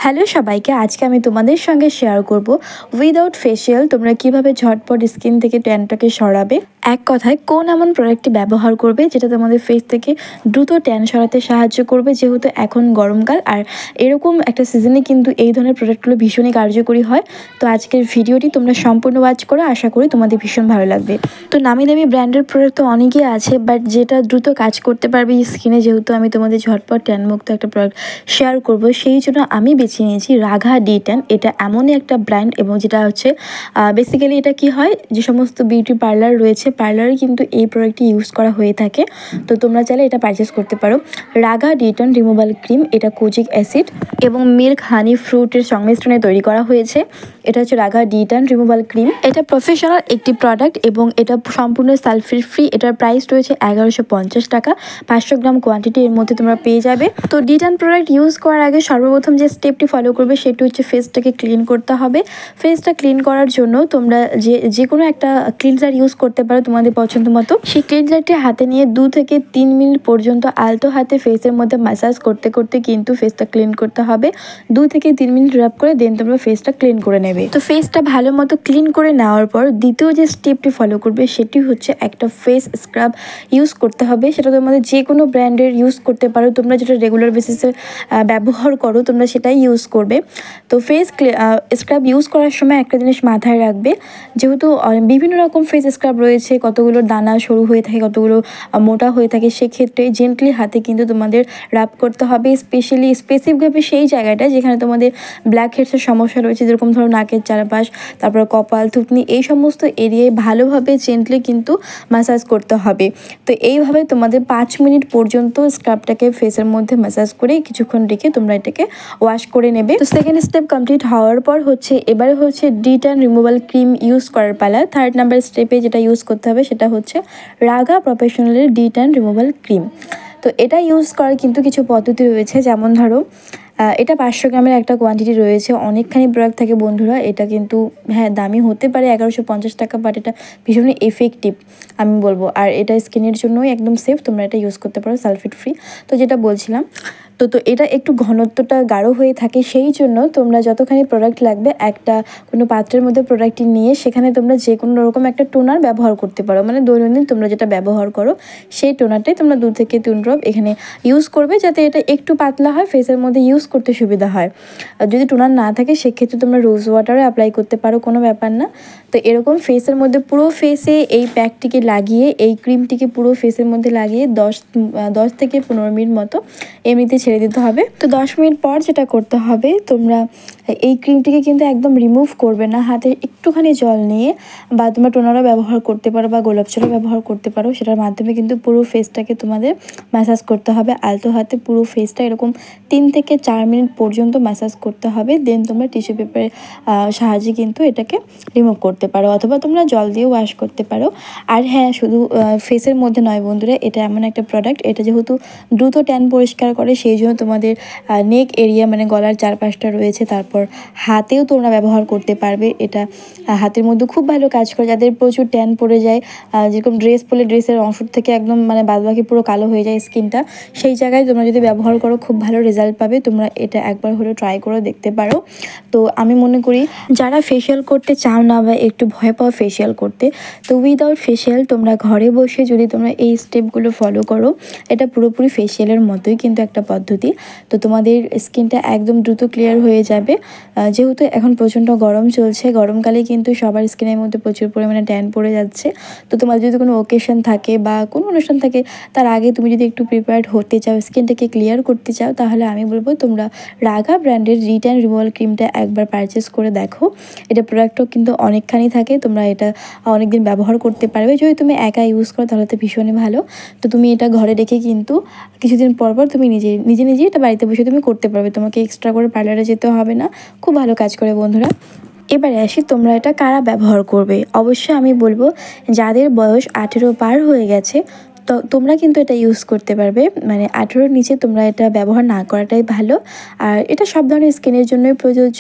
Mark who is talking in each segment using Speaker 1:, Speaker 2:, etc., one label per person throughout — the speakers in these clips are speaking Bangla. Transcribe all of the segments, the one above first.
Speaker 1: হ্যালো সবাইকে, আজকে আমি তোমাদের সঙ্গে শেয়ার করব উইদাউট ফেসিয়াল তোমরা কিভাবে ঝটপট স্কিন থেকে ট্যানটাকে সরাবে। এক কথায় কোন এমন প্রোডাক্টটি ব্যবহার করবে যেটা তোমাদের ফেস থেকে দ্রুত ট্যান সরাতে সাহায্য করবে। যেহেতু এখন গরমকাল আর এরকম একটা সিজনে কিন্তু এই ধরনের প্রোডাক্টগুলো ভীষণই কার্যকরী হয়। তো আজকের ভিডিওটি তোমরা সম্পূর্ণ ওয়াচ করে আশা করি তোমাদের ভীষণ ভালো লাগবে। তো নামি দামি ব্র্যান্ডের প্রোডাক্ট তো অনেকই আছে, বাট যেটা দ্রুত কাজ করতে পারবে স্কিনে, যেহেতু আমি তোমাদের ঝটপট ট্যান মুক্ত একটা প্রোডাক্ট শেয়ার করব, সেই জন্য আমি বেছে নিয়েছি রাঘা D10। এটা এমনই একটা ব্র্যান্ড এবং যেটা হচ্ছে বেসিক্যালি এটা কি হয়, যে সমস্ত বিউটি পার্লার রয়েছে পার্লারে কিন্তু এই প্রোডাক্টটি ইউজ করা হয়ে থাকে। তো তোমরা চাইলে এটা পারচেস করতে পারো। রাঘা D10 রিমুভাল ক্রিম, এটা কোজিক অ্যাসিড এবং মিল্ক হানি ফ্রুটের সংমিশ্রণে তৈরি করা হয়েছে। এটা হচ্ছে রাঘা D10 রিমুভাল ক্রিম। এটা প্রফেশনাল একটি প্রোডাক্ট এবং এটা সম্পূর্ণ সালফেট ফ্রি। এটার প্রাইস রয়েছে 1150 টাকা। 500 গ্রাম কোয়ান্টিটি এর মধ্যে তোমরা পেয়ে যাবে। তো D10 প্রোডাক্ট ইউজ করার আগে সর্বপ্রথম যে স্টেপটি ফলো করবে সেটি হচ্ছে ফেসটাকে ক্লিন করতে হবে। ফেসটা ক্লিন করার জন্য তোমরা যে কোনো একটা ক্লিনজার ইউজ করতে পারো তোমাদের পছন্দ মতো। সেই ক্লিনজারটি হাতে নিয়ে 2 থেকে 3 মিনিট পর্যন্ত আলতো হাতে ফেসের মধ্যে ম্যাসাজ করতে করতে কিন্তু ফেসটা ক্লিন করতে হবে। 2 থেকে 3 মিনিট রাব করে দেন তোমরা ফেসটা ক্লিন করে নেবে। তো ফেসটা ভালো মতো ক্লিন করে নেওয়ার পর দ্বিতীয় যে স্টেপটি ফলো করবে সেটি হচ্ছে একটা ফেস স্ক্রাব ইউজ করতে হবে। সেটা তোমাদের যে কোনো ব্র্যান্ডের ইউজ করতে পারো, তোমরা যেটা রেগুলার বেসিসে ব্যবহার করো তোমরা সেটাই ইউজ করবে। তো ফেস স্ক্রাব ইউজ করার সময় একটা জিনিস মাথায় রাখবে, যেহেতু বিভিন্ন রকম ফেস স্ক্রাব রয়েছে, কতগুলো দানা সরু হয়ে থাকে, কতগুলো মোটা হয়ে থাকে, সেক্ষেত্রে জেন্টলি হাতে কিন্তু তোমাদের রাব করতে হবে। স্পেসিফিকভাবে সেই জায়গাটা যেখানে তোমাদের ব্ল্যাক হেডসের সমস্যা রয়েছে, যেরকম ধরো নাকের চারপাশ, তারপর কপাল, থুতনি, এই সমস্ত এরিয়ায় ভালোভাবে জেন্টলি কিন্তু ম্যাসাজ করতে হবে। তো এইভাবে তোমাদের 5 মিনিট পর্যন্ত স্ক্রাবটাকে ফেসের মধ্যে ম্যাসাজ করে কিছুক্ষণ রেখে তোমরা এটাকে ওয়াশ করে নেবে। তো সেকেন্ড স্টেপ কমপ্লিট হওয়ার পর এবারে হচ্ছে D10 রিমুভাল ক্রিম ইউজ করার পালা। থার্ড নাম্বার স্টেপে যেটা ইউজ করতে হবে সেটা হচ্ছে রাঘা প্রফেশনালের D10 রিমুভাল ক্রিম। তো এটা ইউজ করার কিন্তু কিছু পদ্ধতি রয়েছে, যেমন ধরো এটা 500 গ্রামের একটা কোয়ান্টিটি রয়েছে, অনেকখানি প্রোডাক্ট থাকে বন্ধুরা। এটা কিন্তু হ্যাঁ দামি হতে পারে 1150 টাকা, বাট এটা ভীষণই এফেক্টিভ আমি বলবো। আর এটা স্কিনের জন্যই একদম সেফ, তোমরা এটা ইউজ করতে পারো সালফেট ফ্রি। তো যেটা বলছিলাম, তো এটা একটু ঘনত্বটা গাঢ় হয়ে থাকে, সেই জন্য তোমরা যতখানি প্রোডাক্ট লাগবে একটা কোনো পাত্রের মধ্যে প্রোডাক্টটি নিয়ে সেখানে তোমরা যে কোনো রকম একটা টোনার ব্যবহার করতে পারো। মানে দৈনন্দিন তোমরা যেটা ব্যবহার করো সেই টোনারটাই তোমরা 2 থেকে 3 ড্রপ এখানে ইউজ করবে, যাতে এটা একটু পাতলা হয়, ফেসের মধ্যে ইউজ করতে সুবিধা হয়। আর যদি টোনার না থাকে সেক্ষেত্রে তোমরা রোজ ওয়াটারও অ্যাপ্লাই করতে পারো, কোনো ব্যাপার না। তো এরকম ফেসের মধ্যে পুরো ফেসে এই প্যাকটিকে লাগিয়ে, এই ক্রিমটিকে পুরো ফেসের মধ্যে লাগিয়ে 10 থেকে 15 মিনিট মতো এমনিতে ছেড়ে দিতে হবে। তো 10 মিনিট পর যেটা করতে হবে, তোমরা এই ক্রিমটিকে কিন্তু একদম রিমুভ করবে না, হাতে একটুখানি জল নিয়ে, বা তোমরা টোনারও ব্যবহার করতে পারো বা গোলাপ জলও ব্যবহার করতে পারো, সেটার মাধ্যমে কিন্তু পুরো ফেসটাকে তোমাদের ম্যাসাজ করতে হবে আলতো হাতে। পুরো ফেসটা এরকম 3 থেকে 4 মিনিট পর্যন্ত ম্যাসাজ করতে হবে। দেন তোমরা টিস্যু পেপারের সাহায্যে কিন্তু এটাকে রিমুভ করতে পারো, অথবা তোমরা জল দিয়ে ওয়াশ করতে পারো। আর হ্যাঁ, শুধু ফেসের মধ্যে নয় বন্ধুরা, এটা এমন একটা প্রোডাক্ট, এটা যেহেতু দ্রুত ট্যান পরিষ্কার করে, সেই জন্য তোমাদের নেক এরিয়া মানে গলার চারপাশটা রয়েছে, তারপর হাতেও তোমরা ব্যবহার করতে পারবে। এটা হাতের মধ্যে খুব ভালো কাজ করে, যাদের প্রচুর ট্যান পড়ে যায়, যেরকম ড্রেস পরলে ড্রেসের অংশ থেকে একদম মানে বাদবাকি পুরো কালো হয়ে যায় স্কিনটা, সেই জায়গায় তোমরা যদি ব্যবহার করো খুব ভালো রেজাল্ট পাবে। তোমরা এটা একবার হলেও ট্রাই করে দেখতে পারো। তো আমি মনে করি যারা ফেসিয়াল করতে চাও না বা একটু ভয় পাও ফেসিয়াল করতে, তো উইদাউট ফেসিয়াল তোমরা ঘরে বসে যদি তোমরা এই স্টেপগুলো ফলো করো, এটা পুরোপুরি ফেসিয়ালের মতোই কিন্তু একটা পদ্ধতি। তো তোমাদের স্কিনটা একদম দ্রুত ক্লিয়ার হয়ে যাবে। যেহেতু এখন প্রচণ্ড গরম চলছে, গরমকালে কিন্তু সবার স্কিনের মধ্যে প্রচুর পরিমাণে ট্যান পড়ে যাচ্ছে। তো তোমার যদি কোনো ওকেশন থাকে বা কোনো অনুষ্ঠান থাকে, তার আগে তুমি যদি একটু প্রিপেয়ার্ড হতে চাও, স্কিনটাকে ক্লিয়ার করতে চাও, তাহলে আমি বলবো তোমরা রাঘা ব্র্যান্ডের D10 রিমুভাল ক্রিমটা একবার পারচেস করে দেখো। এটা প্রোডাক্টও কিন্তু অনেকখানি থাকে, তোমরা এটা অনেকদিন ব্যবহার করতে পারবে। যদি তুমি একা ইউজ করো তাহলে তো ভীষণই ভালো। তো তুমি এটা ঘরে রেখে কিন্তু কিছুদিন পর তুমি নিজে এটা বাড়িতে বসে তুমি করতে পারবে, তোমাকে এক্সট্রা করে পার্লারে যেতে হবে না। খুব ভালো কাজ করে বন্ধুরা। এবারে আসি, তোমরা এটা কারা ব্যবহার করবে। অবশ্যই আমি বলবো যাদের বয়স 18 পার হয়ে গেছে তো তোমরা কিন্তু এটা ইউজ করতে পারবে, মানে 18-র নিচে তোমরা এটা ব্যবহার না করাটাই ভালো। আর এটা সব ধরনের স্কিনের জন্যই প্রযোজ্য।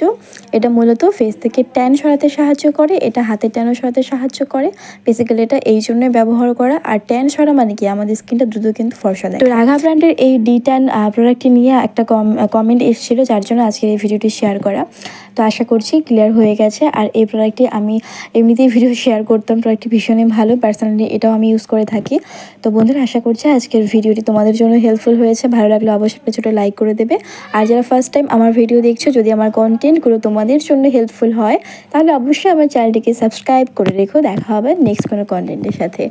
Speaker 1: এটা মূলত ফেস থেকে ট্যান সরাতে সাহায্য করে, এটা হাতের ট্যানও সরাতে সাহায্য করে। বেসিক্যালি এটা এই জন্যই ব্যবহার করা। আর ট্যান সরা মানে কি, আমাদের স্কিনটা দ্রুত কিন্তু ফর্সা দেয়। তো রাঘা ব্র্যান্ডের এই D-Tan প্রোডাক্টটি নিয়ে একটা কমেন্ট এসেছিলো, যার জন্য আজকের এই ভিডিওটি শেয়ার করা। তো আশা করছি ক্লিয়ার হয়ে গেছে। আর এই প্রোডাক্টটি আমি এমনিতেই ভিডিও শেয়ার করতাম, প্রোডাক্টটি ভীষণই ভালো, পার্সোনালি এটাও আমি ইউজ করে থাকি। তো বন্ধুরা, আশা করছি আজকের ভিডিওটি তোমাদের জন্য হেল্পফুল হয়েছে। ভালো লাগলে অবশ্যই একটা ছোটো লাইক করে দেবে। আর যারা ফার্স্ট টাইম আমার ভিডিও দেখছো, যদি আমার কন্টেন্টগুলো তোমাদের জন্য হেল্পফুল হয় তাহলে অবশ্যই আমার চ্যানেলটিকে সাবস্ক্রাইব করে রেখো। দেখা হবে নেক্সট কোনো কন্টেন্টের সাথে।